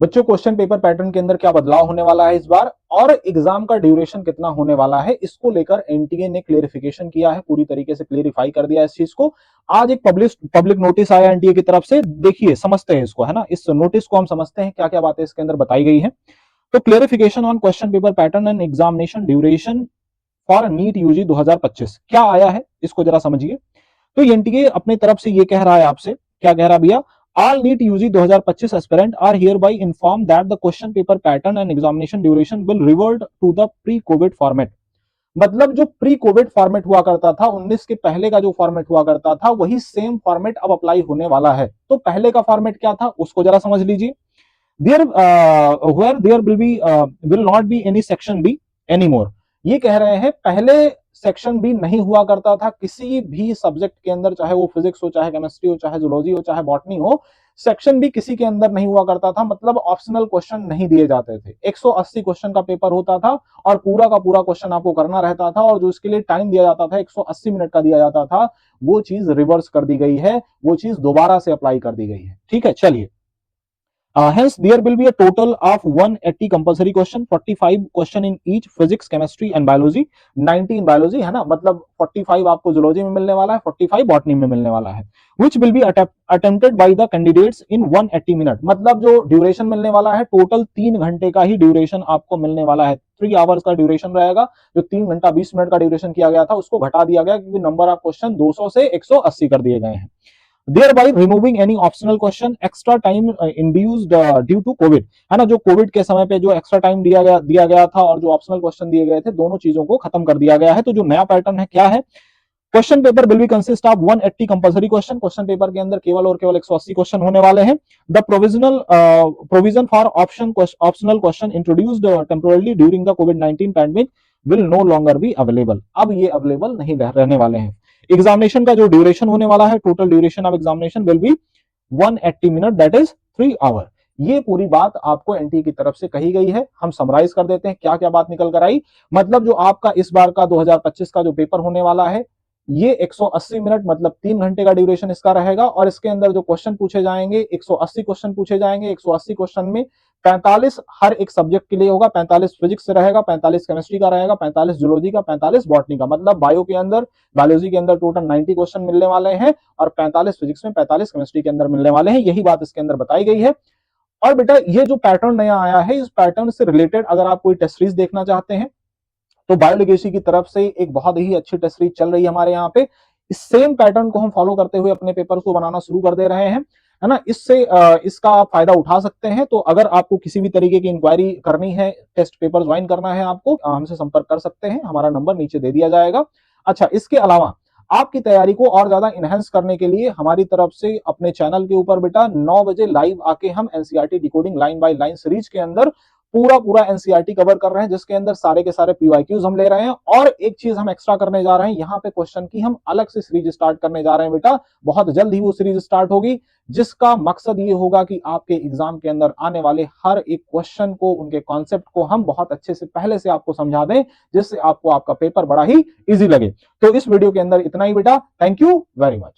बच्चों question paper pattern के अंदर क्या बदलाव होने वाला है इस बार, और एग्जाम का ड्यूरेशन कितना होने वाला है, इसको लेकर एनटीए ने क्लेरिफिकेशन किया है, पूरी तरीके से क्लेरिफाई कर दिया इस चीज को। आज एक पब्लिक नोटिस आया एनटीए की तरफ से, देखिए समझते हैं इसको, है ना, इस नोटिस को हम समझते हैं क्या क्या बातें इसके अंदर बताई गई है। तो clarification on question paper pattern and examination duration for NEET UG 2025 क्या आया है, इसको जरा समझिए। तो एनटीए अपने तरफ से ये कह रहा है आपसे, क्या कह रहा भैया, all NEET UG 2025 aspirant are hereby inform that the question paper pattern and examination duration will revert to the pre Covid format. मतलब जो प्री कोविड फॉर्मेट हुआ करता था, 19 के पहले का जो फॉर्मेट हुआ करता था, वही सेम फॉर्मेट अब अप्लाई होने वाला है। तो पहले का फॉर्मेट क्या था उसको जरा समझ लीजिए। There were there will not be any section B any more. ये कह रहे हैं पहले सेक्शन बी नहीं हुआ करता था किसी भी सब्जेक्ट के अंदर, चाहे वो फिजिक्स हो, चाहे केमिस्ट्री हो, चाहे जूलॉजी हो, चाहे बॉटनी हो, सेक्शन भी किसी के अंदर नहीं हुआ करता था। मतलब ऑप्शनल क्वेश्चन नहीं दिए जाते थे। 180 क्वेश्चन का पेपर होता था और पूरा का पूरा क्वेश्चन आपको करना रहता था, और जो इसके लिए टाइम दिया जाता था 180 मिनट का दिया जाता था, वो चीज रिवर्स कर दी गई है, वो चीज दोबारा से अप्लाई कर दी गई है। ठीक है, चलिए। Hence, there will be a total of 180 compulsory question, 45 question in each physics, chemistry and biology, 90 in biology, है ना, मतलब 45 आपको zoology में मिलने वाला है, 45 botany में मिलने वाला है, which will be attempted by the candidates in 180 minute। मतलब जो ड्यूरेशन मिलने वाला है टोटल 3 घंटे का ही ड्यूरेशन आपको मिलने वाला है, 3 आवर्स का ड्यूरेशन रहेगा। जो 3 घंटा 20 मिनट का ड्यूरेशन किया गया था उसको घटा दिया गया, क्योंकि नंबर ऑफ क्वेश्चन 200 से 180 कर दिए गए हैं, thereby removing any optional question extra time induced due to covid। है ना, जो कोविड के समय पे जो एक्स्ट्रा टाइम दिया गया था और जो ऑप्शनल क्वेश्चन दिए गए थे, दोनों चीजों को खत्म कर दिया गया है। तो जो नया पैटर्न है क्या है, question paper will be consist of 180 compulsory question. Question paper के अंदर केवल और केवल 180 क्वेश्चन होने वाले हैं। The provision for optional question introduced temporally during the कोविड-19 pandemic will no longer be available. अब ये अवेलेबल नहीं रहने वाले हैं। एग्जामिनेशन का जो ड्यूरेशन होने वाला है, total duration of examination will be 180 minute, that is 3 hour. ये पूरी बात आपको एनटीए की तरफ से कही गई है। हम समराइज कर देते हैं क्या क्या बात निकल कर आई। मतलब जो आपका इस बार का 2025 का जो पेपर होने वाला है, ये 180 मिनट मतलब 3 घंटे का ड्यूरेशन इसका रहेगा, और इसके अंदर जो क्वेश्चन पूछे जाएंगे 180 क्वेश्चन पूछे जाएंगे। 180 क्वेश्चन में 45 हर एक सब्जेक्ट के लिए होगा, 45 फिजिक्स से रहेगा, 45 केमिस्ट्री का रहेगा, 45 जूलॉजी का, 45 बॉटनी का। मतलब बायो के अंदर, बायोलॉजी के अंदर टोटल 90 क्वेश्चन मिलने वाले हैं, और 45 फिजिक्स में, 45 केमिस्ट्री के अंदर मिलने वाले हैं। यही बात इसके अंदर बताई गई है। और बेटा ये जो पैटर्न नया आया है, इस पैटर्न से रिलेटेड अगर आप कोई टेस्ट सीरीज देखना चाहते हैं तो बायोलिगेसी की तरफ से एक बहुत ही अच्छी टेस्ट सीरीज चल रही है हमारे यहाँ पे। इस सेम पैटर्न को हम फॉलो करते हुए अपने पेपर को बनाना शुरू कर दे रहे हैं, है ना। इससे इसका आप फायदा उठा सकते हैं। तो अगर आपको किसी भी तरीके की इंक्वायरी करनी है, टेस्ट पेपर ज्वाइन करना है, आपको हमसे संपर्क कर सकते हैं। हमारा नंबर नीचे दे दिया जाएगा। अच्छा, इसके अलावा आपकी तैयारी को और ज्यादा इनहेंस करने के लिए हमारी तरफ से अपने चैनल के ऊपर बेटा 9 बजे लाइव आके हम NCERT decoding line by line series के अंदर पूरा पूरा एनसीईआरटी कवर कर रहे हैं, जिसके अंदर सारे के सारे पीवाईक्यूज हम ले रहे हैं। और एक चीज हम एक्स्ट्रा करने जा रहे हैं, यहाँ पे क्वेश्चन की हम अलग से सीरीज स्टार्ट करने जा रहे हैं बेटा। बहुत जल्द ही वो सीरीज स्टार्ट होगी, जिसका मकसद ये होगा कि आपके एग्जाम के अंदर आने वाले हर एक क्वेश्चन को, उनके कॉन्सेप्ट को हम बहुत अच्छे से पहले से आपको समझा दें, जिससे आपको आपका पेपर बड़ा ही इजी लगे। तो इस वीडियो के अंदर इतना ही बेटा। Thank you very much.